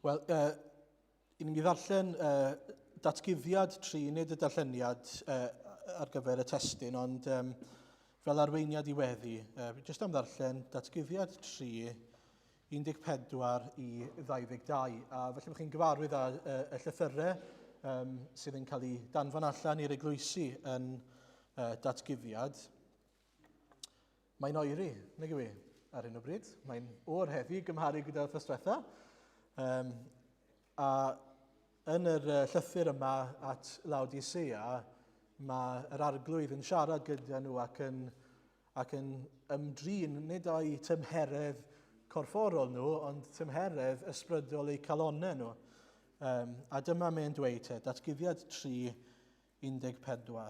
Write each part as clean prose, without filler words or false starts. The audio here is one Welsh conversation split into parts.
Wel, i ni ddarllen datguddiad 3, nid y darlleniad ar gyfer y testyn, ond fel arweiniad i weddi. Jyst am ddarllen datguddiad 3, 14 i 22. A felly bych chi'n gyfarwydd â y llythyrau sydd yn cael ei danfon allan i'r eglwysi yn datguddiad. Mae'n oeri, nag yw i, ar hyn o bryd. Mae'n o'r heddi gymharu gyda'r wthnos diwetha. A yn yr llythyr yma at Laodicea, mae yr arglwydd yn siarad gyda nhw ac yn ymdrin nid o'i tymheredd corfforol nhw, ond tymheredd ysbrydol eu calonnau nhw. A dyma mae'n dweud, datguddiad 3, 14.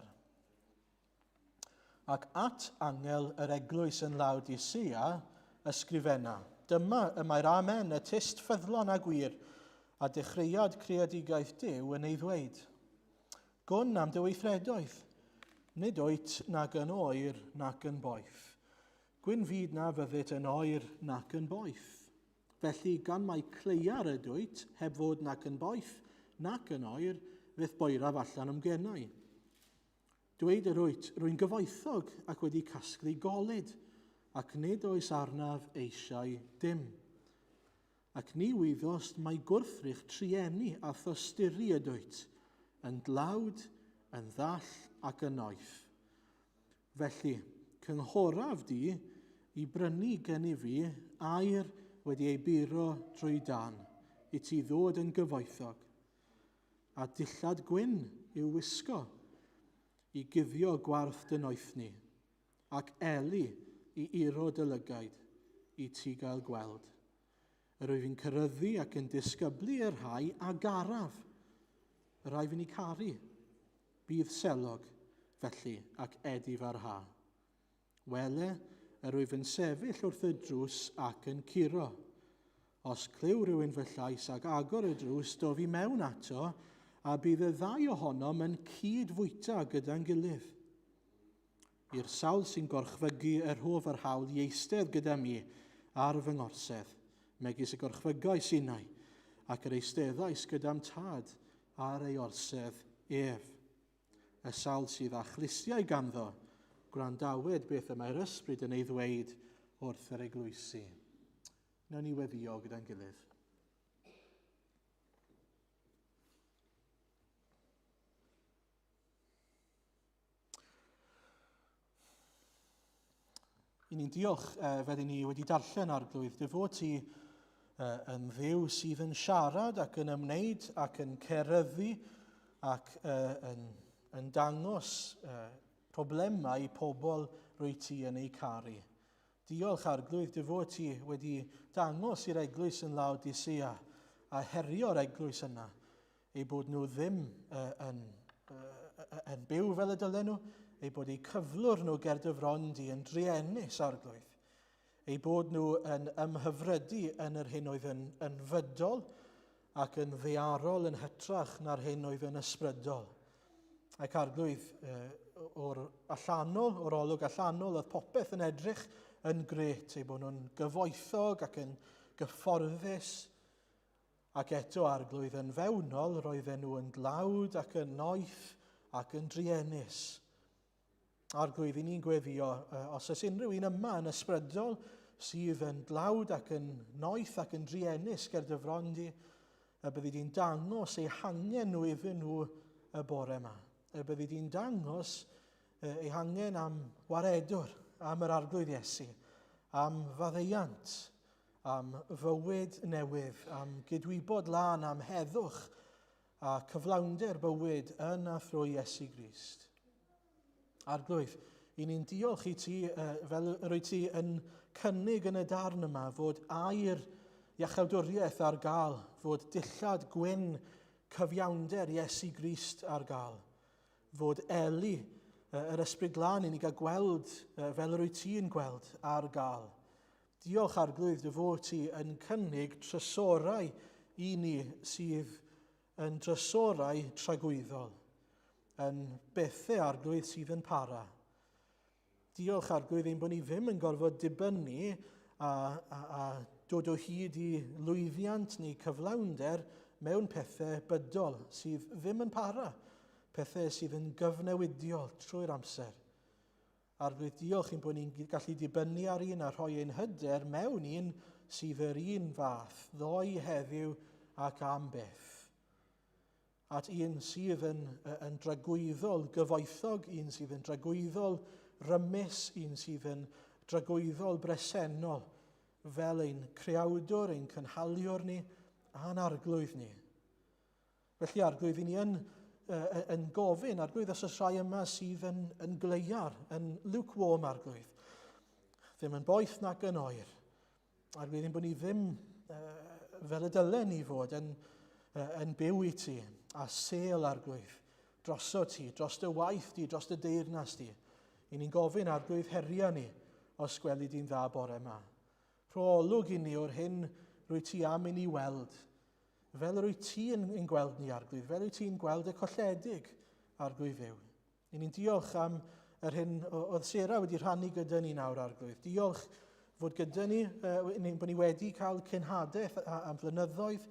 Ac at angel yr eglwys yn Laodicea ysgrifenna. Dyma y mae'r amen, y tyst ffyddlon a gwir, a dechreuad creadigaeth Duw yn ei ddweud. Gwn am dy weithredoedd, nid oet nag yn oer nac yn boeth. Gwyn fyd na fyddet yn oer nac yn boeth. Felly gan mai cleiar ydwyt, heb fod nac yn boeth nac yn oer, fydd boeraf allan am gennau. Dweud yr wyt, rwy'n gyfoethog ac wedi casglu golyd, ac nid oes arnaf eisiau dim. Ac ni wyddost mae gwrthrych trienni a thosturi ydwyt, yn dlawd, yn ddall ac yn oeth. Felly, cynghoraf di i brynu gen i fi air wedi ei buro drwy dan, i ti ddod yn gyfoethog. A dillad gwyn i'w wisgo, i guddio gwarth dy noethni, ac eli i uro dy lygaid, i ti gael gweld. Yr wyf fi'n cyryddu ac yn disgyblu yr rhai a garaf, y rhai fi'n ei caru. Bydd selog felly ac edif ar ha. Wele, yr wyf yn sefyll wrth y drws ac yn curo. Os clyw rhywun fy llais ac agor y drws, do fi mewn ato, a bydd y ddau ohonom yn cydfwyta gyda'n gilydd. I'r sawl sy'n gorchfygu yr hof yr hawl i eistedd gyda mi ar fy ngorsedd, megis y gorchfygau sinau, ac yr eisteddais gyda'n tad ar ei orsedd ef. Y sawl sydd â chlustiau ganddo, gwrandawed beth y mae'r ysbryd yn ei ddweud wrth yr eglwysi. Nawn ni weddio gyda'n gilydd. I ni'n diolch fedden ni wedi darllen arglwydd dy fod ti yn dduw sydd yn siarad ac yn ymwneud ac yn ceryddu ac yn dangos problemau pobl rwy ti yn ei caru. Diolch arglwydd dy fod ti wedi dangos i'r eglwys yn Laodicea a herio'r eglwys yna ei bod nhw ddim yn byw fel y dylen nhw, ei bod eu cyflwr nhw ger dyfrondi yn driennus arglwydd, ei bod nhw yn ymhyfrydu yn yr hyn oedd yn fydol ac yn ddiarol yn hytrach na'r hyn oedd yn ysbrydol. Ac arglwydd o'r olwg allanol, oedd popeth yn edrych yn gret, ei bod nhw'n gyfoethog ac yn gyfforddus, ac eto arglwydd yn fewnol, roedden nhw yn dlawd ac yn noeth ac yn driennus. Arglwydd i ni'n gweddio, os oes unrhyw un yma yn ysbrydol sydd yn dlawd ac yn noeth ac yn driennus ger dyfrondi, y byddi di'n dangos eu hangen nhw iddyn nhw y bore yma. Y byddi di'n dangos eu hangen am waredwr, am yr arglwydd Iesu, am faddeuant, am fywyd newydd, am gydwybod lan, am heddwch a cyflawnder bywyd yn a thrwy Iesu Grist. Arglwydd, i ni'n diolch i ti fel rwy ti yn cynnig yn y darn yma fod air iachawdwriaeth ar gael, fod dillad gwyn cyfiawnder Iesu Grist ar gael, fod eli yr ysbryd glân i ni gael gweld fel rwy ti'n gweld ar gael. Diolch arglwydd dy fod ti yn cynnig trysorau i ni sydd yn trysorau tragwyddol, yn bethau arglwydd sydd yn para. Diolch arglwydd ein bod ni ddim yn gorfod dibynnu a dod o hyd i lwyddiant neu cyflawnder mewn pethau bydol sydd ddim yn para, pethau sydd yn gyfnewidiol trwy'r amser. Arglwydd, diolch ein bod ni'n gallu dibynnu ar un a rhoi ein hyder mewn un sydd yr un fath, ddoi heddiw ac am beth. At un sydd yn dragwyddol gyfoethog, un sydd yn dragwyddol rymus, un sydd yn dragwyddol bresennol, fel ein creawdwr, ein cynhaliwr ni, a'n arglwydd ni. Felly arglwydd, ni yn gofyn, arglwydd os oes rhai yma sydd yn gleiar, yn lukewarm arglwydd, ddim yn boeth nac yn oer. Arglwydd, ein bod ni ddim fel y dylen ni fod yn byw i ti, a sel arglwydd, droso ti, dros dy waith ti, dros dy deyrnas ti. I ni'n gofyn arglwydd heria ni os gweli di'n dda bore yma. Rho olwg i ni o'r hyn rwy ti am i ni weld. Fel rwy ti yn gweld ni arglwydd, fel rwy ti'n gweld y colledig arglwydd fyw. I ni'n diolch am yr hyn oedd Sarah wedi rhannu gyda ni nawr arglwydd. Diolch fod gyda ni, bod ni wedi cael cynhadaeth am flynyddoedd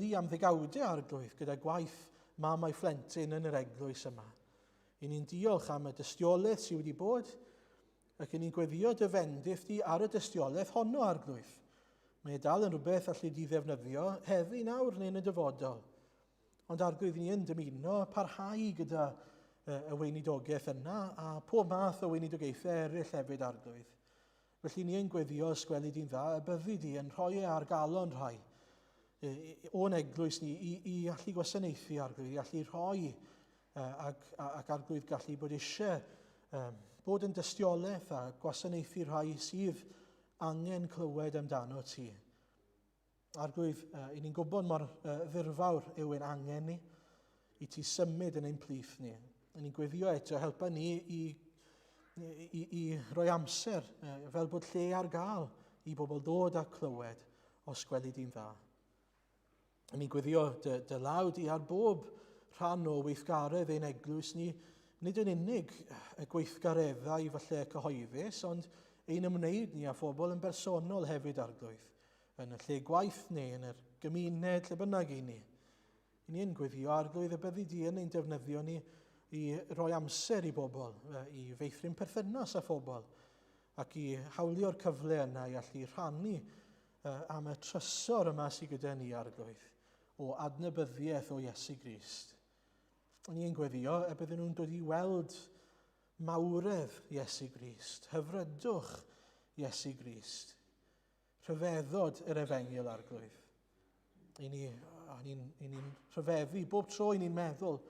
lu am ddegawdau arglwydd gyda gwaith mamau phlentyn yn yr eglwys yma. I ni'n diolch am y dystiolaeth sydd wedi bod, ac i ni'n gweddio dy fendith di ar y dystiolaeth honno arglwydd. Mae dal yn rhywbeth allu di ddefnyddio heddi nawr neu'n y dyfodol. Ond arglwydd ni yn dymuno parhau gyda y weinidogaeth yna a pob math o weinidogaethau eraill hefyd arglwydd. Felly ni yn gweddio os gweli di'n dda, y byddu di yn rhoi ar galon rhai o'n eglwys ni i allu gwasanaethu arglwydd, i allu rhoi ac arglwydd gallu bod eisiau bod yn dystiolaeth a gwasanaethu rhai sydd angen clywed amdano ti. Arglwydd, i ni'n gwybod mor ddyrfawr yw ein angen ni, i ti symud yn ein plith ni. I ni'n gweddio eto helpa ni i roi amser fel bod lle ar gael i bobl dod a clywed os gweli di'n dda. I ni'n gweddio dy law di ar bob rhan o weithgaredd ein eglwys ni, nid yn unig y gweithgareddau falle cyhoeddus, ond ein ymwneud ni a phobl yn bersonol hefyd arglwydd, yn y lle gwaith ni, yn yr gymuned lle bynnag i ni. I ni'n gweddio arglwydd y byddu di yn ein defnyddio ni i roi amser i bobl, i feithrin perthynas â phobl, ac i hawlio'r cyfle yna i allu rhannu am y trysor yma sydd gyda ni arglwydd, o adnabyddiaeth o Iesu Grist. Ni'n gweddio y bydden nhw'n dod i weld mawredd Iesu Grist, hyfrydwch Iesu Grist, rhyfeddod yr efengil arglwydd. I ni'n rhyfeddu, bob tro i ni'n meddwl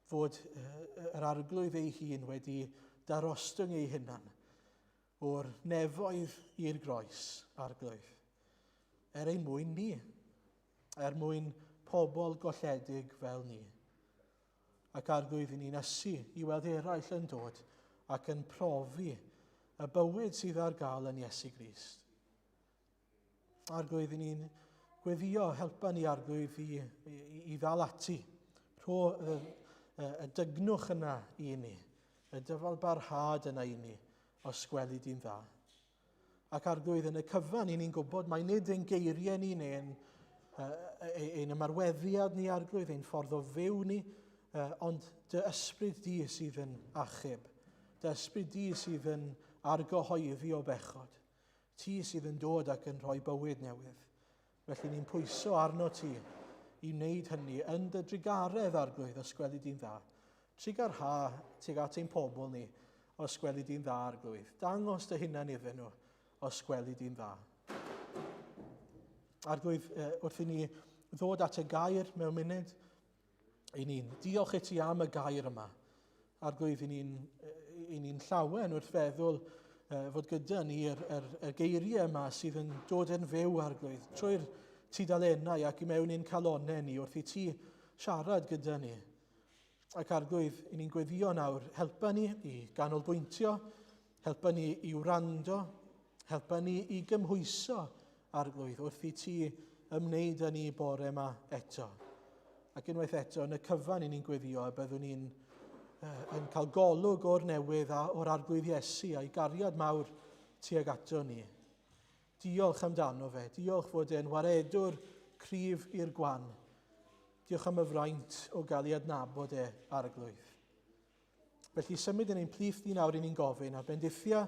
fod yr arglwydd ei hun wedi darostwng ei hunan o'r nefoedd i'r groes arglwydd. Ein mwyn ni, mwyn pobl golledig fel ni. Ac arglwydd i ni'n ysu i weld eraill yn dod ac yn profi y bywyd sydd ar gael yn Iesu Grist. Arglwydd i ni'n gweddio helpa ni arglwydd i ddal ati. Rho y dygnwch yna i ni, y dyfal barhad yna i ni, os gweli di'n dda. Ac arglwydd yn y cyfan i ni'n gwybod mae nid ein geiriau ni neu'n ymarweddiad ni arglwydd, ein ffordd o fyw ni, ond dy ysbryd di sydd yn achub, dy ysbryd di sydd yn argyhoeddi o bechod, ti sydd yn dod ac yn rhoi bywyd newydd. Felly ni'n pwyso arno ti i wneud hynny yn dy drigaredd arglwydd os gweli di'n dda. Trigar tuag at ein pobl ni os gweli di'n dda arglwydd. Dangos dy hunan iddyn nhw os gweli di'n dda. Arglwydd, wrth i ni ddod at y gair mewn munud, i ni'n diolch i ti am y gair yma. Arglwydd, i ni'n llawen wrth feddwl fod gyda ni y geiriau yma sydd yn dod yn fyw arglwydd, trwy'r tudalennau ac i mewn i'n calonau ni wrth i ti siarad gyda ni. Ac arglwydd, i ni'n gweddio nawr, helpa ni i ganolbwyntio, helpa ni i wrando, helpa ni i gymhwyso arglwydd wrth i ti ymwneud â ni bore yma eto. Ac unwaith eto, yn y cyfan i ni'n gweddio, byddwn ni'n yn cael golwg o'r newydd a o'r arglwydd Iesu a'i gariad mawr tuag ato ni. Diolch amdano fe. Diolch fod e'n waredwr cryf i'r gwan. Diolch am y fraint o gael ei adnabod arglwydd. Felly symud yn ein plith ni nawr i ni'n gofyn, a bendithia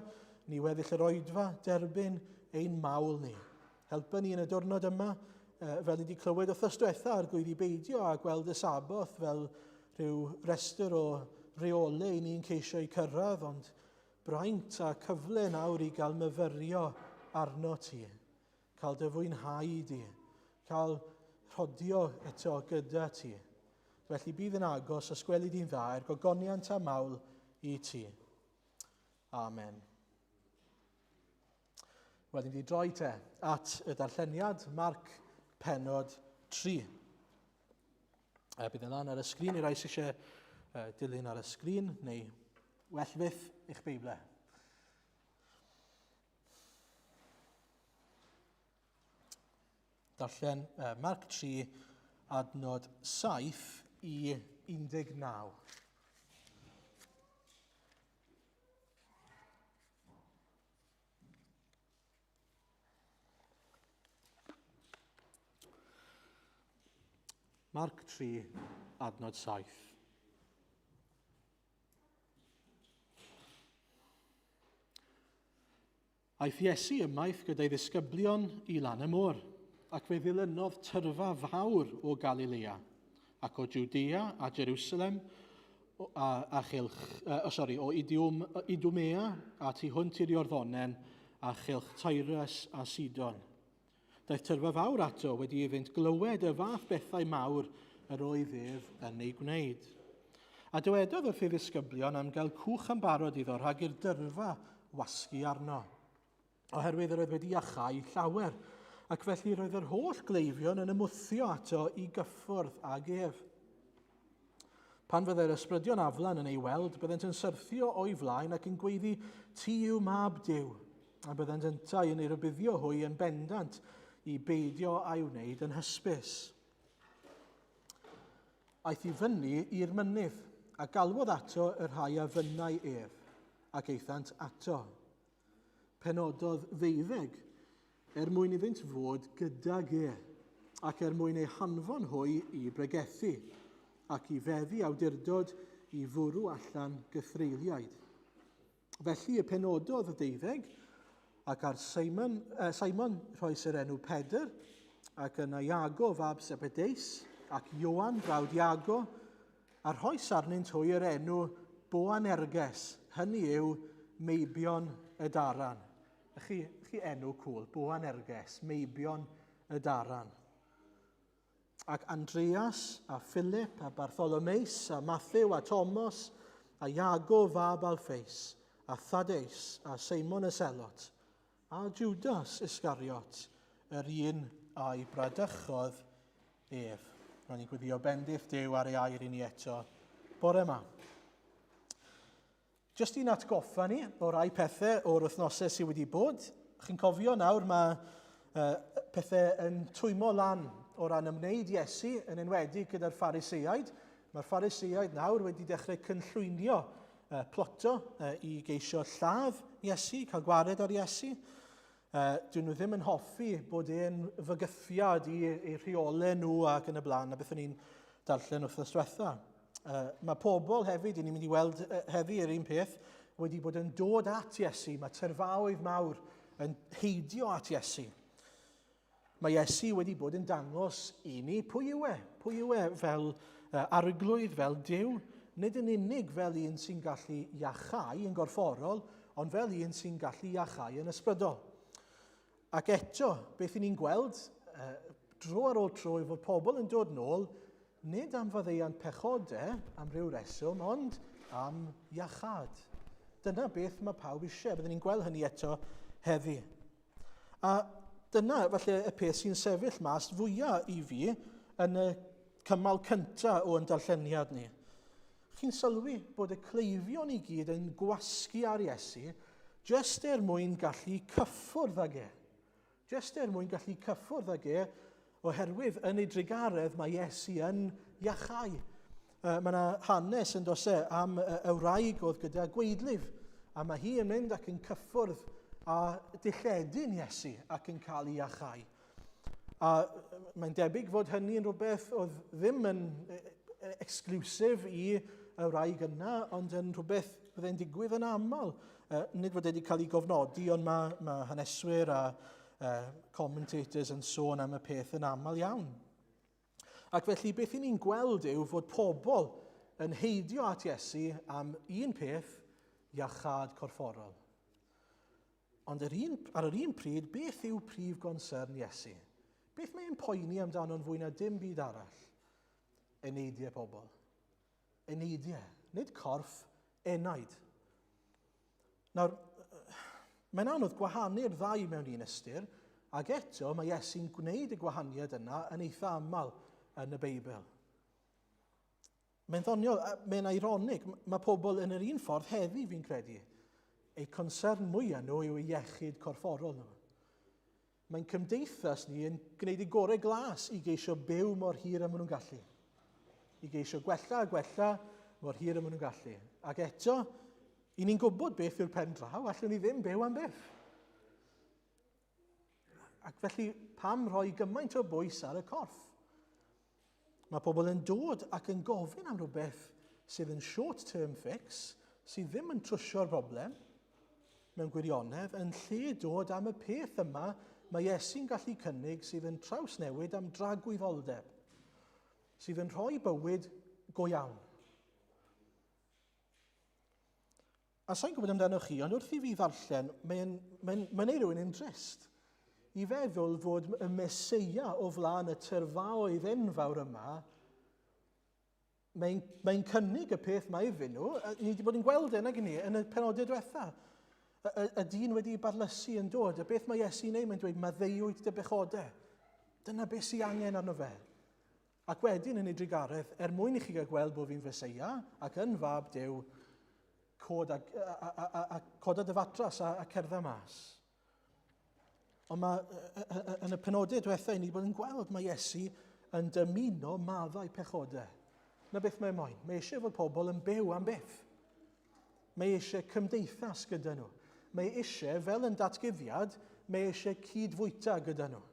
ni weddill yr oedfa derbyn ein mawl ni. Helpa ni yn y diwrnod yma, fel ni wedi clywed wrthos diwetha ar gwyddi beidio a gweld y saboth fel rhyw restr o reolau ni'n ceisio i cyrraedd, ond braint a cyfle nawr i gael myfyrio arno ti, cael dy fwynhau di, cael rhodio eto gyda ti. Felly bydd yn agos os gweli di'n dda i'r gogoniant a mawl i ti. Amen. Wel, ni wedi droi te at y darlleniad Marc pennod 3. Bydd yn lan ar y sgrin, i rai sy'n eisiau dilyn ar y sgrin, neu well fyth i'ch Beiblau. Darllen Marc 3, adnod 7 i 19. Marc 3, adnod 7. Aeth Iesu ymaith gyda'i ddisgyblion i lan y môr, ac fe ddilynodd tyrfa fawr o Galilea, ac o Judea a Jerusalem, o Idumea a tu hwnt i'r Iorddonen, a chylch Tyrus a Sidon. Daeth tyrfa fawr ato wedi iddynt glywed y fath bethau mawr yr oedd ef yn ei gwneud. A dywedodd wrth ei ddisgyblion am gael cwch yn barod iddo rhag i'r dyrfa wasgu arno, oherwydd yr oedd wedi iachau llawer, ac felly roedd yr holl gleifion yn ymwthio ato i gyffwrdd ag ef. Pan fyddai'r ysbrydion aflan yn ei weld, byddent yn syrthio o'i flaen ac yn gweiddi, ti yw mab Duw, a byddent yntau yn ei rybuddio hwy yn bendant i beidio a'i wneud yn hysbys. Aeth i fyny i'r mynydd, a galwodd ato y rhai a fynnau ef, ac eithant ato. Penododd 12, mwyn iddynt fod gydag ac mwyn ei hanfon hwy i bregethu, ac i feddu awdurdod i fwrw allan gythreiliaid. Felly y penododd 12, ac ar Simon rhoi sy'r enw Pedr, ac yna Iago fab Zebedeus, ac Ioan brawd Iago, a rhoes arnynt hwy yr enw Boanerges, hynny yw meibion y daran. Chi enw cwl, Boanerges, meibion y daran. Ac Andreas a Philip a Bartholomeus a Matthew a Thomas a Iago fab Alfeus a Thadeus a Simon y Selot a Judas Iscariot, yr un a'i bradychodd ef. Rwy'n ni'n gwyddio bendith Duw ar ei air i ni eto bore yma. Jyst i'n atgoffa ni o rai pethau o'r wythnosau sydd wedi bod. Chi'n cofio nawr mae pethau yn twymo lan o ran ymwneud Iesu yn enwedig gyda'r Pharisëaid. Mae'r Pharisëaid nawr wedi dechrau cynllwynio ploto i geisio lladd Iesu, cael gwared ar Iesu. Dyn nhw ddim yn hoffi bod e'n fygythiad i rheolau nhw ac yn y blaen, a beth o'n i'n darllen wrthnos diwetha. Mae pobl hefyd, ni'n mynd i weld heddi yr un peth, wedi bod yn dod at Iesu. Mae tyrfaoedd mawr yn heidio at Iesu. Mae Iesu wedi bod yn dangos i ni pwy yw e. Pwy yw e fel arglwydd, fel Duw. Nid yn unig fel un sy'n gallu iachau yn gorfforol, ond fel un sy'n gallu iachau yn ysbrydol. Ac eto, beth ni'n gweld, dro ar ôl tro, fod pobl yn dod nôl, nid am faddeuant pechodau am ryw reswm, ond am iachad. Dyna beth mae pawb eisiau. Byddwn ni'n gweld hynny eto heddi. A dyna falle y peth sy'n sefyll mas fwyaf i fi yn y cymal cyntaf o'n darlleniad ni. Chi'n sylwi bod y cleifion i gyd yn gwasgu ar Iesu jyst mwyn gallu cyffwrdd ag e. Jyst mwyn gallu cyffwrdd ag e, oherwydd yn ei drigaredd mae Iesu yn iachau. Mae yna hanes yn dos am y wraig oedd gyda gweidlif, a mae hi yn mynd ac yn cyffwrdd a dillledyn Iesu ac yn cael ei achau. A mae'n debyg fod hynny yn rhywbeth oedd ddim yn exclusif i y wraig yna, ond yn rhywbeth byddai'n digwydd yn aml. Nid fod wedi cael ei gofnodi, ond mae haneswyr a commentators yn sôn am y peth yn aml iawn. Ac felly beth i ni'n gweld yw fod pobl yn heidio at Iesu am un peth, iachad corfforol. Ond ar yr un pryd, beth yw prif gonsern Iesu? Beth mae'n poeni amdano'n fwy na dim byd arall? Eneidiau pobl. Eneidiau, nid corff, enaid. Nawr, mae'n anodd gwahanu'r ddau mewn un ystyr, ac eto mae Iesu'n gwneud y gwahaniad yna yn eitha aml yn y Beibl. Mae'n ddoniol, mae'n ironig, mae pobl yn yr un ffordd heddi fi'n credu. Eu concern mwyaf nhw yw eu iechyd corfforol nhw. Mae'n cymdeithas ni yn gwneud ei gorau glas i geisio byw mor hir am nhw'n gallu. I geisio gwella a gwella mor hir am nhw'n gallu. Ac eto, i ni'n gwybod beth yw'r pen draw, allwn ni ddim byw am byth. Ac felly, pam rhoi gymaint o bwys ar y corff? Mae pobl yn dod ac yn gofyn am rhywbeth sydd yn short-term fix, sydd ddim yn trwsio'r broblem mewn gwirionedd, yn lle dod am y peth yma mae Iesu'n gallu cynnig sydd yn trawsnewid am dragwyddoldeb, sydd yn rhoi bywyd go iawn. A sa'n gwybod amdano chi, ond wrth i fi ddarllen, mae'n ei rywun yn drist i feddwl fod y Meseia o flaen y tyrfaoedd enfawr yma, mae'n cynnig y peth mae iddyn nhw, ni wedi bod yn gweld nag ni yn y penodau diwetha. Y dyn wedi barlysu yn dod, y beth mae Iesu'n ei, mae'n dweud, maddeuwyd dy bechodau. Dyna beth sy'n angen arno fe. Ac wedyn yn ei drigaredd, mwyn i chi gael gweld bod fi'n Feseia, ac yn fab Duw, cod a dyfatras a cerdda mas. Ond yn y penodau diwethaf, ni wedi bod yn gweld mae Iesu yn dymuno maddau pechodau. Na beth mae'n moyn. Mae eisiau fod pobl yn byw am byth. Mae eisiau cymdeithas gyda nhw. Mae eisiau, fel yn datguddiad, mae eisiau cydfwyta gyda nhw.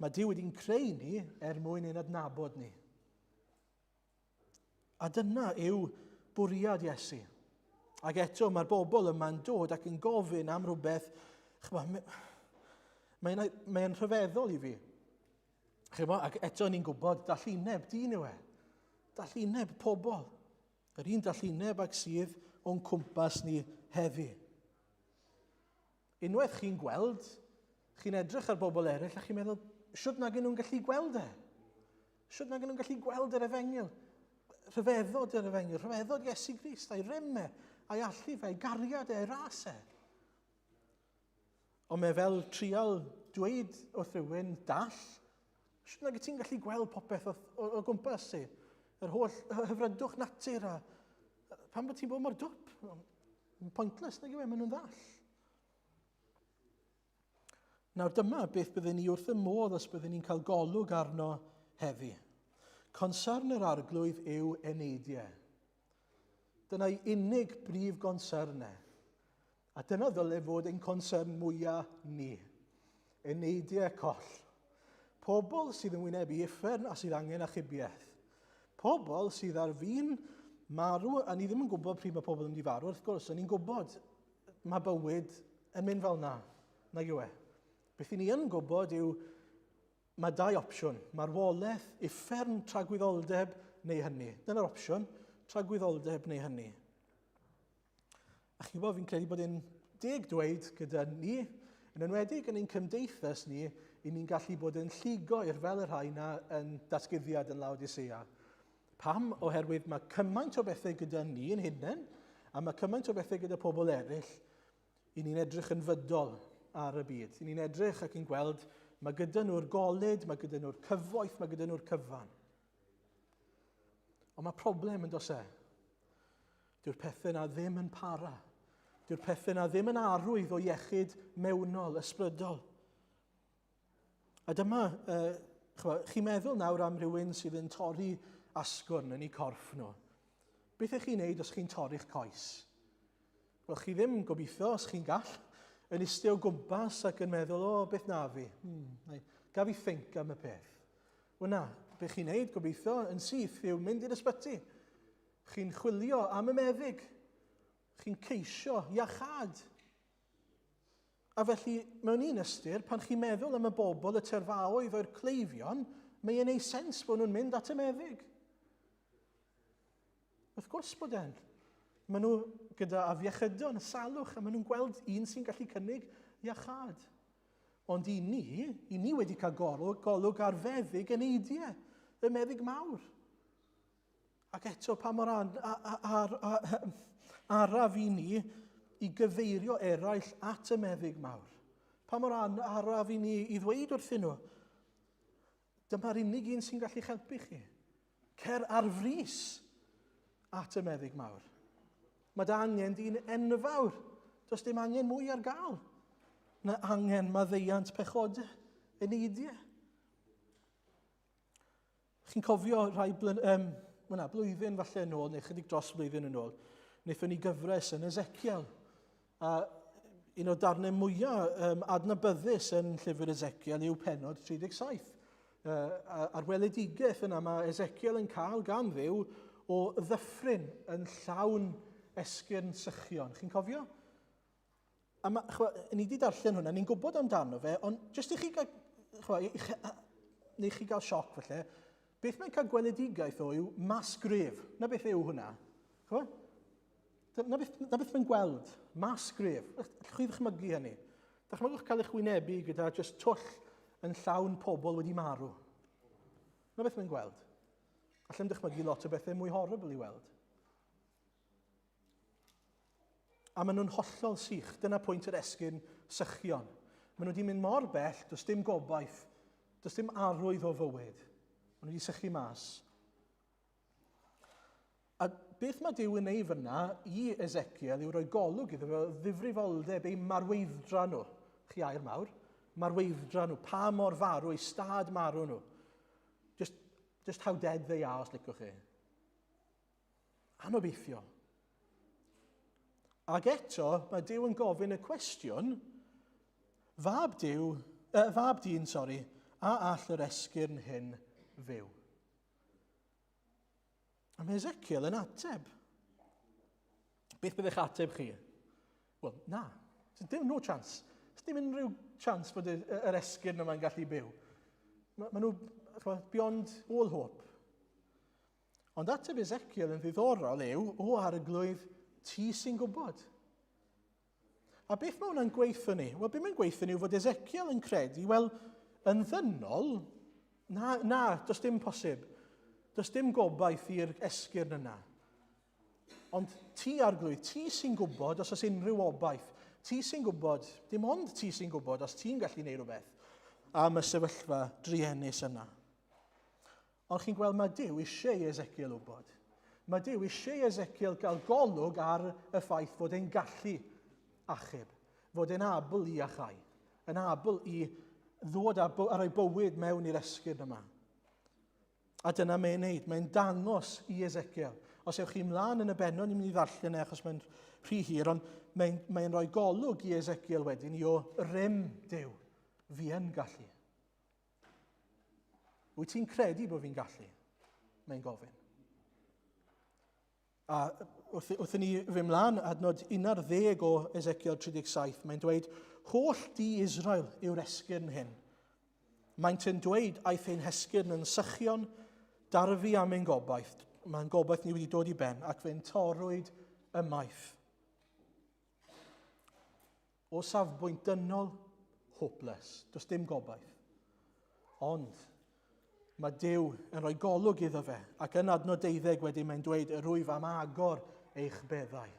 Mae Duw wedi'n creu ni mwyn ein adnabod ni. A dyna yw bwriad Iesu. Ac eto mae'r bobl yma'n dod ac yn gofyn am rhywbeth, mae'n rhyfeddol i fi. Ac eto ni'n gwybod dallineb dyn yw e. Dallineb pobl. Yr un dallineb ac sydd o'n cwmpas ni heddi. Unwaith chi'n gweld, chi'n edrych ar bobl eraill a chi'n meddwl, siwt nag nhw'n gallu gweld e? Siwt nag nhw'n gallu gweld yr efengil? Rhyfeddod yr efengil, rhyfeddod Iesu Grist, a'i rime, a'i allu fe, a'i gariad e, a'i ras e. Ond mae fel trial dweud wrth rhywun dall, siwt nag ti'n gallu gweld popeth o gwmpas i? Yr holl hyfrydwch natur a pan bod ti'n bod mor dwp? Pointless, nag yw e, maen nhw'n ddall. Nawr dyma beth byddwn ni wrth y modd os byddwn ni'n cael golwg arno heddi. Concern yr arglwydd yw eneidiau. Dyna'i unig brif gonsernau. A dyna ddyle fod ein concern mwyaf ni. Eneidiau coll. Pobl sydd yn wyneb i uffern a sydd angen achubiaeth. Pobl sydd ar fin marw, a ni ddim yn gwybod pryd mae pobl yn mynd i farw, wrth gwrs, a ni'n gwybod mae bywyd yn mynd fel na, nag yw e. Beth i ni yn gwybod yw mae dau opsiwn, marwolaeth, uffern, tragwyddoldeb neu hynny. Dyna'r opsiwn, tragwyddoldeb neu hynny. A chi'n gwybod, fi'n credu bod e'n deg dweud gyda ni, yn enwedig yn ein cymdeithas ni, i ni'n gallu bod yn lligoer fel yr rhain yn datguddiad yn Laodicea. Pam? Oherwydd mae cymaint o bethau gyda ni yn hunain, a mae cymaint o bethau gyda pobl eraill, i ni'n edrych yn fydol ar y byd. I ni'n edrych ac yn gweld, mae gyda nhw'r golyd, mae gyda nhw'r cyfoeth, mae gyda nhw'r cyfan. Ond mae problem yn dos e. Dyw'r pethau na ddim yn para. Dyw'r pethau na ddim yn arwydd o iechyd mewnol, ysbrydol. A dyma, chi'n meddwl nawr am rhywun sydd yn torri asgwrn yn ei corff nhw. Beth ych chi'n neud os chi'n torri'ch coes? Wel, chi ddim gobeithio, os chi'n gall, yn istio gwmpas ac yn meddwl, o, beth na fi? Gaf i ffink am y peth. Wel na, beth chi'n neud gobeithio yn syth yw mynd i'r ysbyty. Chi'n chwilio am y meddyg. Chi'n ceisio iachad. A felly, mewn un ystyr, pan chi'n meddwl am y bobl, y terfaoedd o'r cleifion, mae e'n ei sens bod nhw'n mynd at y meddyg. Wrth gwrs bod e'n. Maen nhw gyda afiechydon, y salwch, a maen nhw'n gweld un sy'n gallu cynnig iachad. Ond i ni wedi cael golwg ar feddyg yn eidiau, y meddyg mawr. Ac eto, pa mor araf i ni i gyfeirio eraill at y meddyg mawr. Pa mor araf i ni i ddweud wrthyn nhw, dyma'r unig un sy'n gallu helpu chi. Cer ar frys at y meddyg mawr. Mae dy angen di'n enfawr. Does dim angen mwy ar gael na angen maddeiant pechodau yn eidiau. Chi'n cofio blwyddyn falle yn ôl, neu chydig dros blwyddyn yn ôl, wnaethon ni gyfres yn Ezekiel. A un o darnau mwyaf adnabyddus yn llyfr Ezekiel yw pennod 37. A'r weledigaeth yna mae Ezekiel yn cael gan Dduw o ddyffryn yn llawn esgyrn sychion. Chi'n cofio? A ni wedi darllen hwnna, ni'n gwybod amdano fe, ond jyst i chi gael, neu chi gael sioc falle, beth mae'n cael gweledigaeth o yw masgref. Na beth yw hwnna? Na beth mae'n gweld? Masgref. Allwch chi ddychmygu hynny? Dychmygwch cael eich wynebu gyda jyst twll yn llawn pobl wedi marw. Na beth mae'n gweld? Allai'n dychmygu lot o bethau mwy horrible i weld. A maen nhw'n hollol sych. Dyna pwynt yr esgyrn sychion. Maen nhw wedi mynd mor bell, does dim gobaith, does dim arwydd o fywyd. Maen nhw wedi sychu mas. A beth mae Duw yn ei fyna i Ezekiel yw roi golwg iddo fe ddifrifoldeb ei marweithdra nhw. Chi air mawr? Marweithdra nhw. Pa mor farw, eu stad marw nhw. Just how dead they are, os licwch chi. Anobeithio. Ac eto, mae Duw yn gofyn y cwestiwn, fab dyn, a all yr esgyrn hyn fyw? A mae Ezekiel yn ateb. Beth byddech ateb chi? Wel, na. Dim no chance. Dim unrhyw chance bod yr esgyrn yma'n gallu byw. Maen nhw beyond all hope. Ond ateb Ezekiel yn ddiddorol yw, o arglwydd, ti sy'n gwybod. A beth mae hwnna'n gweithio ni? Wel, beth mae'n gweithio ni yw fod Ezekiel yn credu, wel, yn ddynol, na, does dim posib. Does dim gobaith i'r esgyrn yna. Ond ti arglwydd, ti sy'n gwybod os oes unrhyw obaith. Ti sy'n gwybod, dim ond ti sy'n gwybod os ti'n gallu gwneud rhywbeth am y sefyllfa driennus yna. Ond chi'n gweld mae Duw eisiau Ezekiel wybod. Mae Duw eisiau Ezekiel gael golwg ar y ffaith fod e'n gallu achub, fod e'n abl i achau, yn abl i ddod ar ei bywyd mewn i'r esgyrn yma. A dyna mae'n neud, mae'n dangos i Ezekiel. Os ewch chi mlaen yn y benod, ni'n mynd i ddarllen achos mae'n rhy hir, ond mae'n rhoi golwg i Ezekiel wedyn i o rym Duw, fi yn gallu. Wyt ti'n credu bod fi'n gallu? Mae'n gofyn. A wrth i ni fy mlaen, adnod 11 o Ezekiel 37, mae'n dweud, holl di Israel yw'r esgyrn hyn. Maent yn dweud aeth ein hesgyrn yn sychion, darfu am ein gobaith. Mae'n gobaith ni wedi dod i ben, ac fe'n torwyd y maith. O safbwynt dynol, hopeless. Does dim gobaith. Ond, mae Duw yn rhoi golwg iddo fe, ac yn adnod 12 wedyn mae'n dweud, y rwyf am agor eich beddau.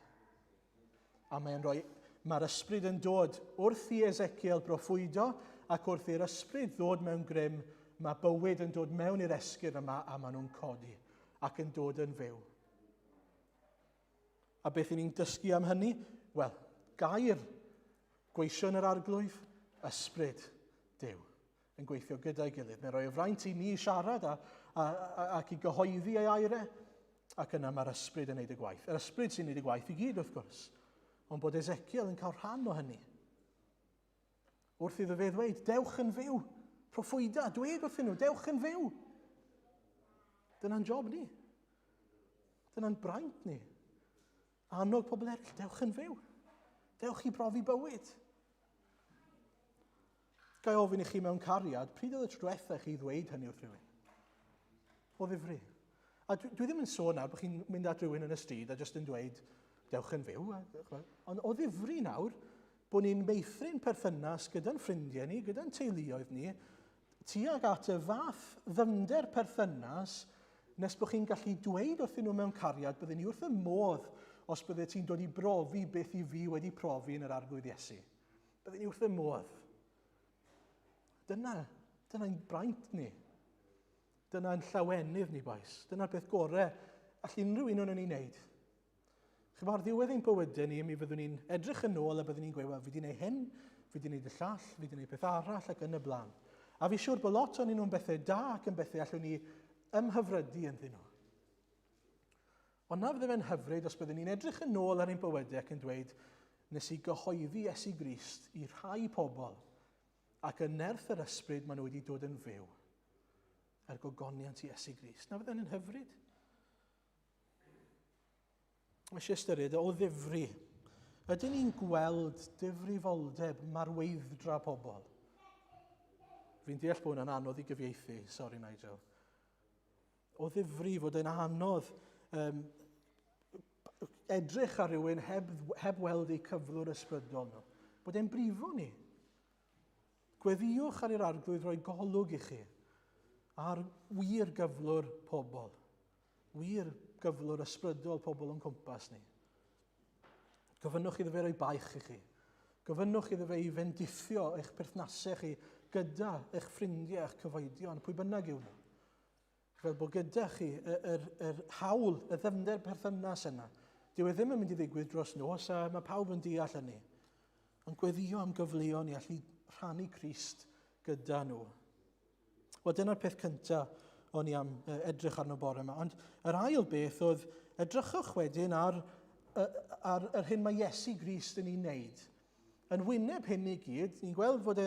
A mae'r ysbryd yn dod wrth i Ezekiel broffwydo, ac wrth i'r ysbryd ddod mewn grym, mae bywyd yn dod mewn i'r esgyrn yma, a maen nhw'n codi, ac yn dod yn fyw. A beth i ni'n dysgu am hynny? Wel, gair gweision yr arglwydd, ysbryd Duw yn gweithio gyda'i gilydd. Mae'n rhoi y fraint i ni siarad ac i gyhoeddi ei airau, ac yna mae'r ysbryd yn gwneud y gwaith. Yr ysbryd sy'n gwneud y gwaith i gyd, wrth gwrs. ond bod Ezekiel yn cael rhan o hynny. Wrth iddo fe ddweud, dewch yn fyw, proffwyda, dweud wrthyn nhw, dewch yn fyw. Dyna'n job ni. Dyna'n braint ni. Annog pobl eraill, dewch yn fyw. Dewch i brofi bywyd. Gai ofyn i chi mewn cariad, pryd oedd y trwetha chi ddweud hynny wrth rhywun? O ddifri. A dwi ddim yn sôn nawr bod chi'n mynd at rhywun yn y stryd a jyst yn dweud, dewch yn fyw. Ond o ddifri nawr, bod ni'n meithrin perthynas gyda'n ffrindiau ni, gyda'n teuluoedd ni, tuag at y fath ddyfnder perthynas, nes bod chi'n gallu dweud wrthyn nhw mewn cariad, byddwn ni wrth y modd os byddai ti'n dod i brofi beth i fi wedi profi yn yr arglwydd Iesu. Byddwn ni wrth y modd. Dyna'n braint ni. Dyna'n llawenydd ni, boes. Dyna'r beth gorau all unrhyw un o'n ni'n wneud. Chyfo ar ddiwedd ein bywydau ni, mi fyddwn ni'n edrych yn ôl a byddwn ni'n gweud, fi wedi gwneud hyn, fi wedi gwneud y llall, fi wedi gwneud beth arall ac yn y blaen. A fi siŵr bod lot o'n nhw'n bethau da ac yn bethau allwn ni ymhyfrydu ynddyn nhw. Ond na fydde fe'n hyfryd os byddwn ni'n edrych yn ôl ar ein bywydau ac yn dweud, nes i gyhoeddi Iesu Grist i rhai pobl ac yn nerth yr ysbryd maen nhw wedi dod yn fyw er gogoniant i Iesu Grist. Na fydde'n hyfryd. Mae eisiau ystyried o ddifri. Ydyn ni'n gweld difrifoldeb marweiddra pobl? Fi'n deall bod hwnna'n anodd i gyfieithu, sori Nigel. O ddifri fod yn anodd edrych ar rywun heb weld eu cyflwr ysbrydol nhw. Bod e'n brifo ni. Gweddiwch ar yr arglwydd roi golwg i chi ar wir gyflwr pobl. Wir gyflwr ysbrydol pobl yn cwmpas ni. Gofynnwch iddo fe roi baich i chi. Gofynnwch iddo fe i fendithio eich perthnasau chi gyda eich ffrindiau, eich cyfoedion, pwy bynnag yw nhw. Fel bod gyda chi yr hawl, y ddyfnder perthynas yna. Dyw e ddim yn mynd i ddigwydd dros nos, a mae pawb yn deall hynny. Ond gweddio am gyfleon i allu rhannu Crist gyda nhw. Wel, dyna'r peth cyntaf o'n i am edrych arno bore yma. Ond yr ail beth oedd, edrychwch wedyn ar yr hyn mae Iesu Grist yn ei wneud. Yn wyneb hyn i gyd, ni'n gweld fod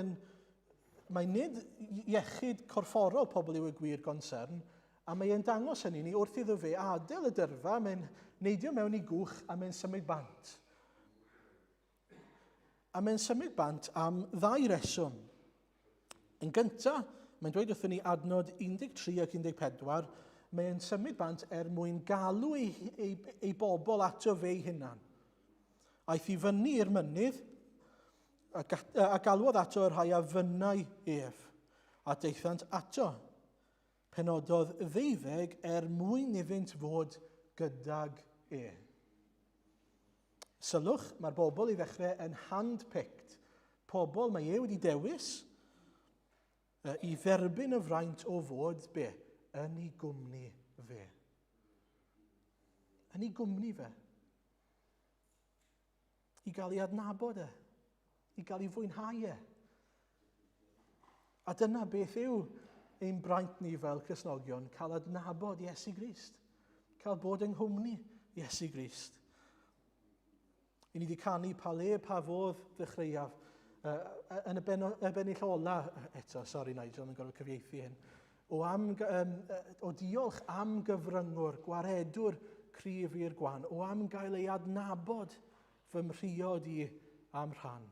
mae nid iechyd corfforol pobl yw y gwir concern, a mae e'n dangos hynny ni wrth iddo fe adael y dyrfa, mae'n neidio mewn i gwch a mae'n symud bant. A mae'n symud bant am ddau reswm. Yn gyntaf, mae'n dweud wrthyn ni adnod 13 ac 14, mae'n symud bant mwyn galw ei bobl ato fe ei hunan. Aeth i fyny i'r mynydd, a galwodd ato yr rhai a fynnau ef, a deithant ato. Penododd 12 mwyn iddynt fod gydag e. Sylwch, mae'r bobl i ddechrau yn hand-picked. Pobl mae e wedi dewis i dderbyn y fraint o fod be? Yn ei gwmni fe. Yn ei gwmni fe. I gael ei adnabod e. I gael ei fwynhau e. A dyna beth yw ein braint ni fel Cristnogion, cael adnabod Iesu Grist. Cael bod yng nghwmni Iesu Grist. I ni wedi canu pa le pa fodd ddechreuaf. Yn y bennill ola, eto, sori Nigel, yn gorfod cyfieithu hyn, o diolch am gyfryngwr, gwaredwr cryf i'r gwan, o am gael ei adnabod fy mhriod i am rhan.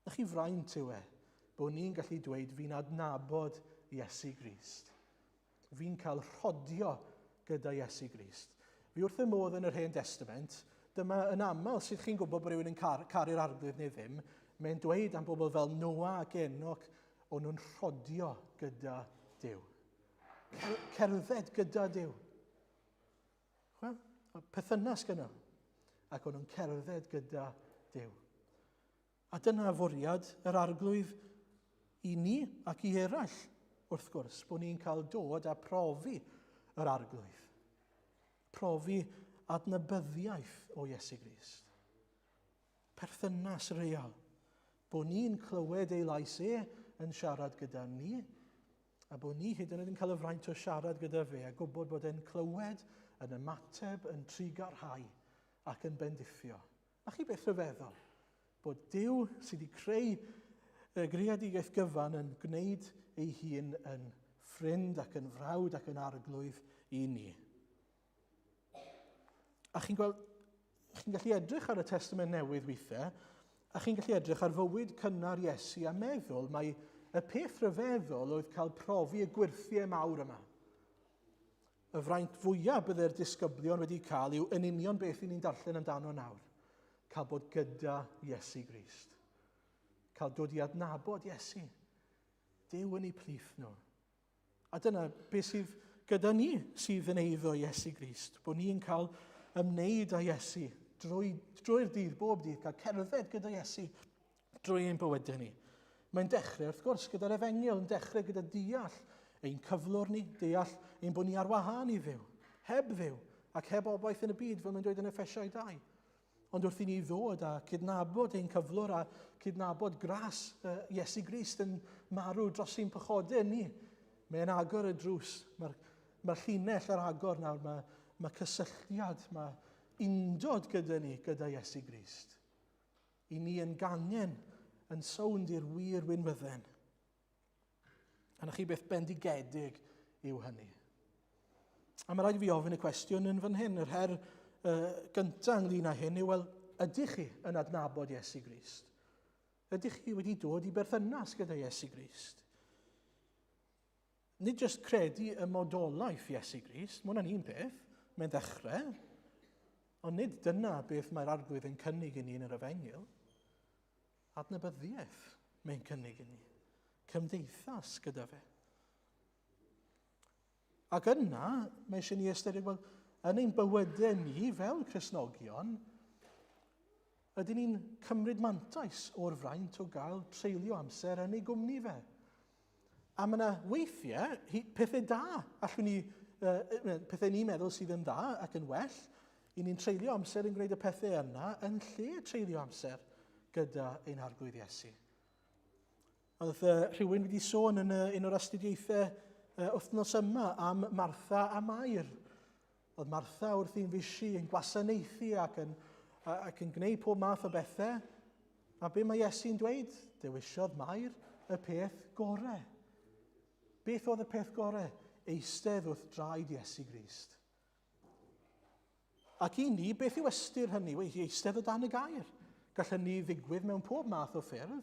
Ych chi fraint yw e, bod ni'n gallu dweud fi'n adnabod Iesu Grist. Fi'n cael rhodio gyda Iesu Grist. Fi wrth y modd yn yr Hen Testament, dyma yn aml sydd chi'n gwybod bod rhywun yn caru'r arglwydd neu ddim, mae'n dweud am bobl fel Noa ac Enoch, o'n nhw'n rhodio gyda Duw. Cerdded gyda Duw. Perthynas gyda. Ac o'n nhw'n cerdded gyda Duw. A dyna fwriad yr arglwydd i ni ac i eraill, wrth gwrs, bod ni'n cael dod a profi yr arglwydd. Profi adnabyddiaeth o Iesu Grist. Perthynas real. Bod ni'n clywed ei lais yn siarad gyda ni, a bod ni hyd yn oed yn cael y fraint o siarad gyda fe, a gwybod bod e'n clywed, yn ymateb, yn trigarhau, ac yn bendithio A chi beth rhyfeddol bod Duw sydd wedi creu y greadigaeth gyfan yn gwneud ei hun yn ffrind ac yn frawd ac yn arglwydd i ni. A chi'n gallu edrych ar y Testament Newydd weithiau, a chi'n gallu edrych ar fywyd cynnar Iesu a meddwl mae y peth rhyfeddol oedd cael profi y gwirthiau mawr yma. Y fraint fwyaf byddai'r disgyblion wedi cael yw yn union beth i ni'n darllen amdano nawr. Cael bod gyda Iesu Grist. Cael dod i adnabod Iesu. Duw yn eu plith nhw. A dyna beth sydd gyda ni sydd yn eiddo Iesu Grist. Bod ni'n cael ymwneud â Iesu drwy'r dydd, bob dydd, cael cerdded gyda Iesu drwy ein bywydau ni. Mae'n dechrau, wrth gwrs, gyda'r Efengyl, yn dechrau gyda deall ein cyflwr ni, deall ein bod ni ar wahân i Dduw, heb Dduw, ac heb obaith yn y byd, fel mae'n dweud yn Effesiau 2. Ond wrth i ni ddod a cydnabod ein cyflwr a cydnabod gras Iesu Grist yn marw dros ein pechodau ni, mae'n agor y drws. Mae'r llinell ar agor nawr, mae cysylltiad, mae undod gyda ni, gyda Iesu Grist. I ni yn gangen, yn sownd i'r wir wynwydden. A na chi beth bendigedig yw hynny. A mae rhaid i fi ofyn y cwestiwn yn fan hyn, yr her gyntaf ynglyn â hyn yw, wel, ydych chi yn adnabod Iesu Grist? Ydych chi wedi dod i berthynas gyda Iesu Grist? Nid jyst credu y modolaeth Iesu Grist, mae hwnna'n un peth, mae'n ddechrau, ond nid dyna beth mae'r arglwydd yn cynnig i ni yn yr Efengyl. Adnabyddiaeth mae'n cynnig i ni. Cymdeithas gyda fe. Ac yna, mae eisiau ni ystyried, wel, yn ein bywydau ni fel Cristnogion, ydyn ni'n cymryd mantais o'r fraint o gael treulio amser yn ei gwmni fe. A mae yna weithiau, pethau da, pethau ni'n meddwl sydd yn dda ac yn well, i ni'n treulio amser yn gwneud y pethau yna yn lle treulio amser gyda ein arglwydd Iesu. Oedd rhywun wedi sôn yn un o'r astudiaethau wythnos yma am Martha a Mair. Oedd Martha wrth i'n fysi yn gwasanaethu ac yn gwneud pob math o bethau. A be mae Iesu'n dweud? Dewisiodd Mair y peth gorau. Beth oedd y peth gorau? Eistedd wrth draed Iesu Grist. Ac i ni, beth yw ystyr hynny? Eistedd o dan y gair. Gallwn ni ddigwydd mewn pob math o ffyrdd.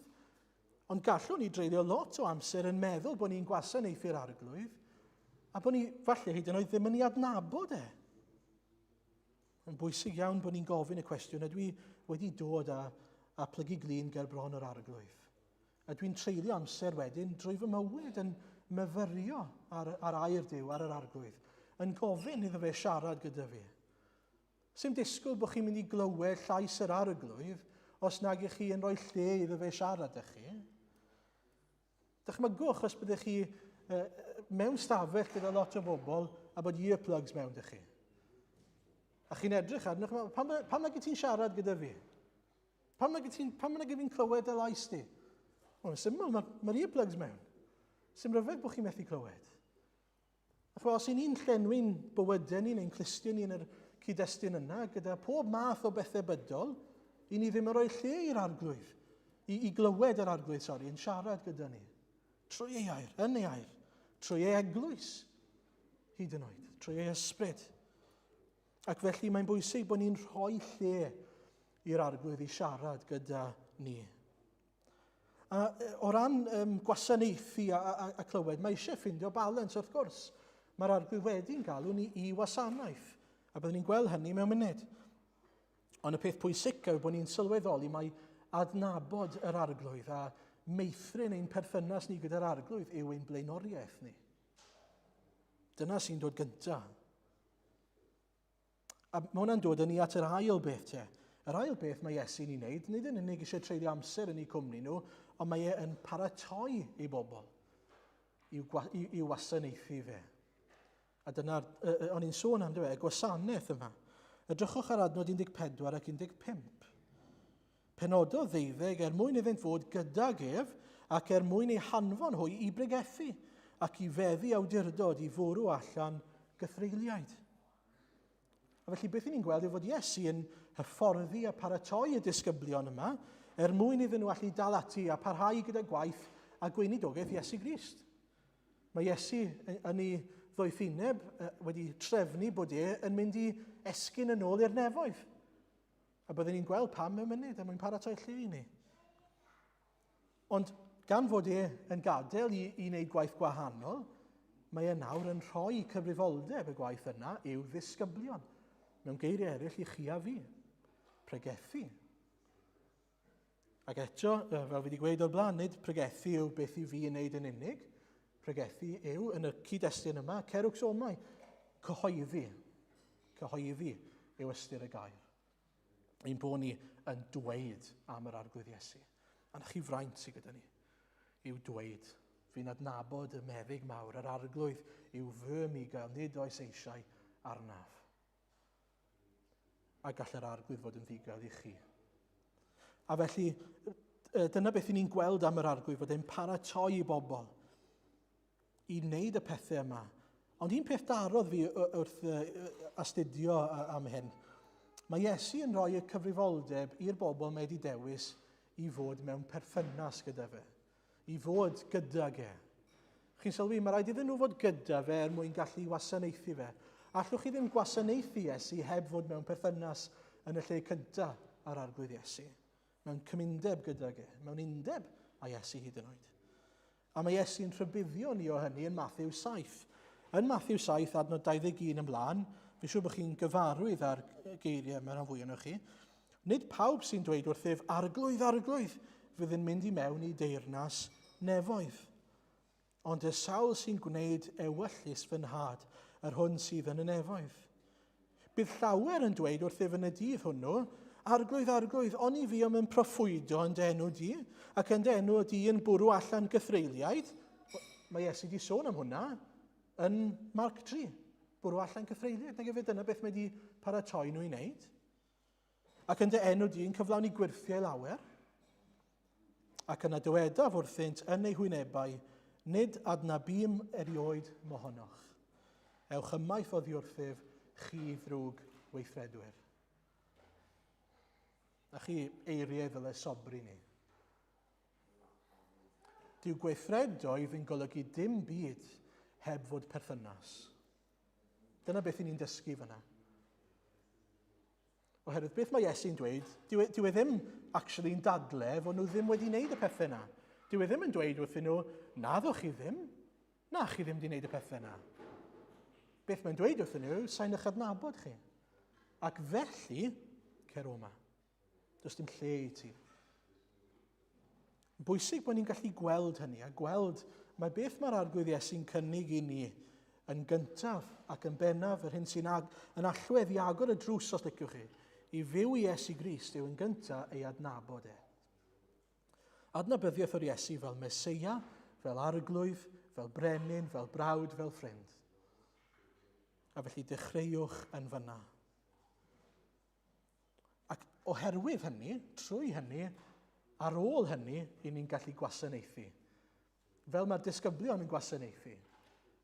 Ond gallwn ni dreulio lot o amser yn meddwl bod ni'n gwasanaethu'r arglwydd, a bod ni falle hyd yn oed ddim yn ei adnabod e. Yn bwysig iawn bod ni'n gofyn y cwestiwn, ydw i wedi dod a plygu glin ger bron yr arglwydd? Ydw i'n treulio amser wedyn drwy fy mywyd yn myfyrio ar air Duw, ar yr arglwydd, yn gofyn iddo fe siarad gyda fi? Sym disgwyl bod chi'n mynd i glywed llais yr arglwydd os nag ych chi yn rhoi lle iddo fe siarad â chi? Dychmygwch os byddech chi mewn stafell gyda lot o bobl a bod earplugs mewn dy chi. A chi'n edrych arno, pam nag ti'n siarad gyda fi? Pam nag fi'n clywed y lais di? Mae'n syml, mae'r earplugs mewn. Sym rhyfedd bod chi'n methu clywed. Os i ni'n llenwi'n bywydau ni neu'n clustio ni yn yr cyd-destun yna, gyda pob math o bethau bydol, i ni ddim yn rhoi lle i'r arglwydd, i glywed yr arglwydd, yn siarad gyda ni. Trwy ei air, yn ei air, trwy ei eglwys, hyd yn oed, trwy ei ysbryd. Ac felly mae'n bwysig bod ni'n rhoi lle i'r arglwydd i siarad gyda ni. A o ran gwasanaethu a clywed, mae eisiau ffindio balans wrth gwrs. Mae'r arglwydd wedi'n galw ni i wasanaeth, a byddwn ni'n gweld hynny mewn munud. Ond y peth pwysig yw bod ni'n sylweddoli mae adnabod yr arglwydd a meithrin ein perthynas ni gyda'r arglwydd yw ein blaenoriaeth ni. Dyna sy'n dod gyntaf. A mae hwnna'n dod â ni at yr ail beth te. Yr ail beth mae Iesu'n ei wneud, nid yn unig eisiau treulio amser yn ei cwmni nhw, ond mae e yn paratoi ei bobl i'w wasanaethu fe. A dyna, o'n i'n sôn am y gwasanaeth yma. Edrychwch ar adnod 14 ac 15. Penododd ddeuddeg mwyn iddynt fod gyda gef ac mwyn ei hanfon hwy i bregethu ac i feddu awdurdod i fwrw allan gythreiliaid. A felly beth ni'n gweld yw fod Iesu yn hyfforddi a paratoi y disgyblion yma mwyn iddyn nhw allu dal ati a parhau gyda gwaith a gweinidogaeth Iesu Grist. Mae Iesu yn ei ddoethineb wedi trefnu bod yn mynd i esgyn yn ôl i'r nefoedd. A byddwn ni'n gweld pam mewn munud a mwyn paratoi lle i ni. Ond gan fod yn gadael i wneud gwaith gwahanol, mae nawr yn rhoi cyfrifoldeb y gwaith yna i'w ddisgyblion. Mewn geiriau eraill i chi a fi. Pregethu. Ac eto, fel fi wedi gweud o'r blaen, nid pregethu yw beth i fi yn wneud yn unig. Pregethu yw, yn y cyd-destun yma, cerwg somau, cyhoeddi. Cyhoeddi yw ystyr y gair. Ein bod ni yn dweud am yr arglwydd Iesu. A na chi fraint sydd gyda ni, yw dweud. Fi'n adnabod y meddyg mawr, yr arglwydd yw fy migael, nid oes eisiau arnaf. A gall yr arglwydd fod yn ddigael i chi. A felly, dyna beth ni'n gweld am yr arglwydd, fod e'n paratoi i bobl i wneud y pethau yma. Ond un peth darodd fi wrth astudio am hyn, mae Iesu yn rhoi y cyfrifoldeb i'r bobl mae wedi dewis i fod mewn perthynas gyda fe, i fod gyda ge. Chi'n sylwi, mae rhaid iddyn nhw fod gyda fe mwyn gallu wasanaethu fe. Allwch chi ddim gwasanaethu Iesu heb fod mewn perthynas yn y lle cyntaf ar arglwydd Iesu. Mewn cymundeb gyda ge, mewn undeb a Iesu hyd yn oed. A mae Iesu'n rhybuddio ni o hynny yn Matthew 7. Yn Matthew 7, adnod 21 ymlaen, fi'n siŵr bod chi'n gyfarwydd ar geiriau mewn rhan fwy o'ch chi, nid pawb sy'n dweud wrthyf arglwydd, arglwydd, fydd yn mynd i mewn i deyrnas nefoedd. Ond y sawl sy'n gwneud ewyllus fy nhad, yr hwn sydd yn y nefoedd. Bydd llawer yn dweud wrthyf yn y dydd hwnnw, arglwydd, arglwydd, ond i fi am yn proffwydo yn denw di, ac yn denw di yn bwrw allan gythreiliaid. Mae Iesu wedi sôn am hwnna yn Marc 3. Bwrw allan gythreiliaid. Nag efo dyna beth mae wedi paratoi nhw i wneud. Ac yn dy enw di yn cyflawni gwirthiau lawer. Ac yna dywedaf wrthynt yn ei hwynebau, nid adnabym erioed mohonoch. Ewch ymaith o ddiwrthyf chi ddrwg weithredwyr. A chi eiriau fel y sobri ni. Dyw gweithredoedd yn golygu dim byd heb fod perthynas. Dyna beth ni'n dysgu fyna. Oherwydd beth mae Iesu'n dweud, dyw e ddim actually'n dadle fod nhw ddim wedi wneud y pethau yna. Dyw e ddim yn dweud wrthyn nhw, naddoch chi ddim, na chi ddim wedi wneud y pethau yna. Beth mae'n dweud wrthyn nhw, sa'n eich adnabod chi. Ac felly, cer o ma. Does dim lle i ti. Bwysig bod ni'n gallu gweld hynny, a gweld mae beth mae'r arglwydd Iesu'n cynnig i ni yn gyntaf ac yn bennaf yr hyn sy'n yn allwedd i agor y drws os liciwch chi, i fyw i Iesu Grist yw yn gyntaf ei adnabod e. Adnabyddiaeth o'r Iesu fel Meseia, fel arglwydd, fel brenin, fel brawd, fel ffrind. A felly dechreuwch yn fyna. Ac oherwydd hynny, trwy hynny, ar ôl hynny, i ni'n gallu gwasanaethu. Fel mae'r disgyblion yn gwasanaethu.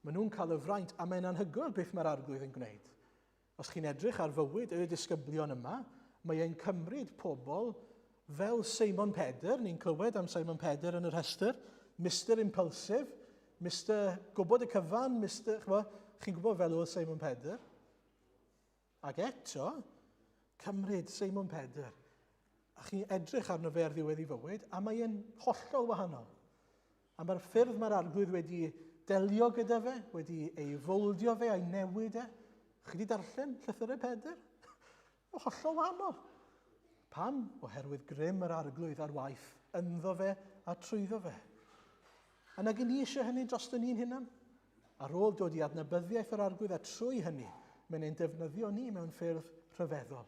Maen nhw'n cael y fraint, a mae'n anhygoel beth mae'r arglwydd yn gwneud. Os chi'n edrych ar fywyd y disgyblion yma, mae e'n cymryd pobl fel Simon Pedr, ni'n clywed am Simon Pedr yn y rhestr, Mr Impulsive, Mr gwybod y cyfan, chi'n gwybod fel oedd Simon Pedr? Ac eto, cymryd Simon Pedr, a chi'n edrych arno fe ar ddiwedd i fywyd, a mae e'n hollol wahanol. A mae'r ffyrdd mae'r arglwydd wedi delio gyda fe, wedi ei foldio fe a'i newid e. Chi wedi darllen llythyrau Pedr? O hollol wahanol. Pam? Oherwydd grym yr arglwydd a'r waith ynddo fe a trwyddo fe. A nag ni eisiau hynny dros ni'n hunan? Ar ôl dod i adnabyddiaeth yr arglwydd a trwy hynny, mae'n ein defnyddio ni mewn ffyrdd rhyfeddol.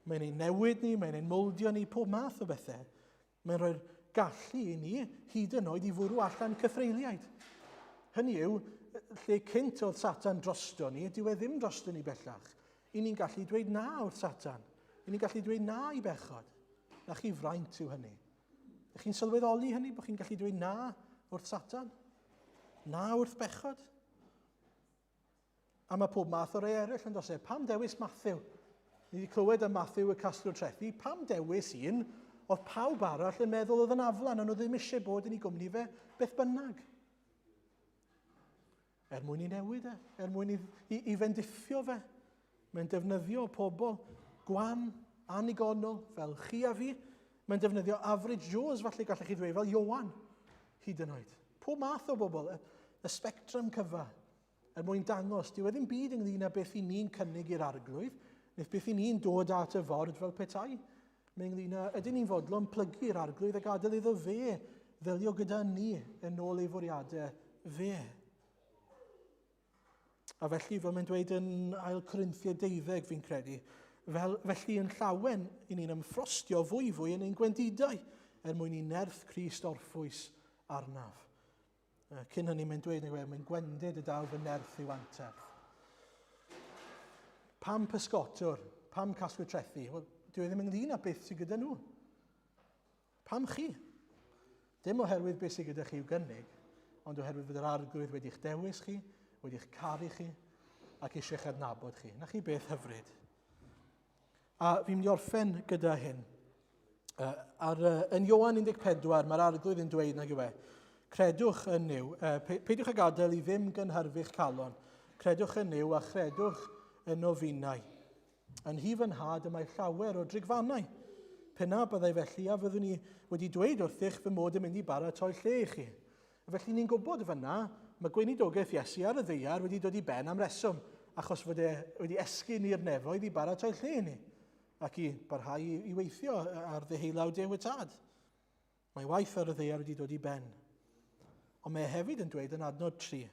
Mae'n ein newid ni, mae'n ein moldio ni, pob math o bethau. Mae'n rhoi'r gallu i ni hyd yn oed i fwrw allan cythreiliaid. Hynny yw, lle cynt oedd Satan drosto ni, dyw e ddim drosto ni bellach. I ni'n gallu dweud na wrth Satan. I ni'n gallu dweud na i bechod. Na chi fraint yw hynny. Ych chi'n sylweddoli hynny bod chi'n gallu dweud na wrth Satan? Na wrth bechod? A mae pob math o rei eraill yn dos e. Pam dewis Matthew? Ni wedi clywed y Matthew y casgwr trethu, pam dewis un, oedd pawb arall yn meddwl oedd yn aflan, ond oedd ddim eisiau bod yn ei gwmni fe beth bynnag. Mwyn i newid e, mwyn i fendithio fe. Mae'n defnyddio pobl gwan, anigonol, fel chi a fi. Mae'n defnyddio average Joes, falle gallech chi ddweud, fel Iowan, hyd yn oed. Pob math o bobl, y spectrum cyfa, mwyn dangos, dyw e ddim byd ynglyn â beth i ni'n cynnig i'r arglwydd, neu beth i ni'n dod at y ford fel petai. Mae'n ynglyn â, ydyn ni'n fodlon plygu'r arglwydd a gadael iddo fe ddelio gyda ni yn ôl ei fwriadau fe. A felly, fel mae'n dweud yn ail Corinthiau 12, fi'n credu, felly yn llawen i ni'n ymffrostio fwy yn ein gwendidau mwyn i nerth Crist orffwys arnaf. Cyn hynny mae'n dweud, mae'n gwendid y daw fy nerth i'w anterth. Pam pysgotwr, pam casgwr trethu? Wel, dwi ddim ynglyn â beth sydd gyda nhw. Pam chi? Dim oherwydd beth sydd gyda chi i'w gynnig, ond oherwydd fydd yr arglwydd wedi'ch dewis chi, wedi'ch caru chi, ac eisiau'ch adnabod chi. Na chi beth hyfryd. A fi'n mynd i orffen gyda hyn. Yn Iowan 14, mae'r arglwydd yn dweud nag yw e, credwch yn Nuw, peidiwch â gadael i ddim gynhyrfu'ch calon, credwch yn Nuw a chredwch yn o finnau. Yn hi fy nhad y mae llawer o drigfannau. Pena byddai felly a fyddwn ni wedi dweud wrthych fy mod yn mynd i baratoi lle i chi. Felly ni'n gwybod fyna, mae gweinidogaeth Iesu ar y ddeiar wedi dod i ben am reswm, achos fod e wedi esgyn i'r nefoedd i baratoi lle ni, ac i barhau i weithio ar ddeheulawd Duw y Tad. Mae waith ar y ddeiar wedi dod i ben. Ond mae hefyd yn dweud yn adnod 3,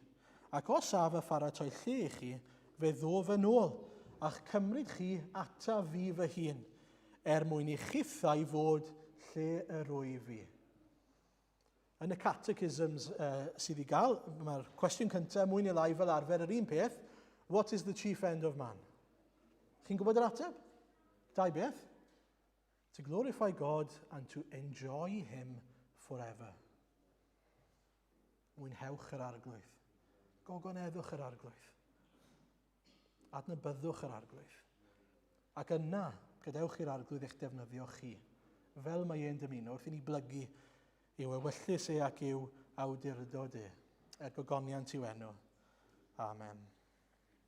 ac os a fy pharatoi lle i chi, fe ddo fy nôl, a'ch cymryd chi ata fi fy hun, mwyn i chithau fod lle y rwy fi. Yn y catechisms sydd i gael, mae'r cwestiwn cyntaf mwy neu lai fel arfer yr un peth, what is the chief end of man? Chi'n gwybod yr ateb? Dau beth. To glorify God and to enjoy him forever. Mwynhewch yr arglwydd. Gogoneddwch yr arglwydd. Adnabyddwch yr arglwydd. Ac yna, gadewch i'r arglwydd eich defnyddio chi, fel mae e'n dymuno wrth i ni blygu i'w ewyllus e ac i'w awdurdod e. Gogoniant i'w enw. Amen.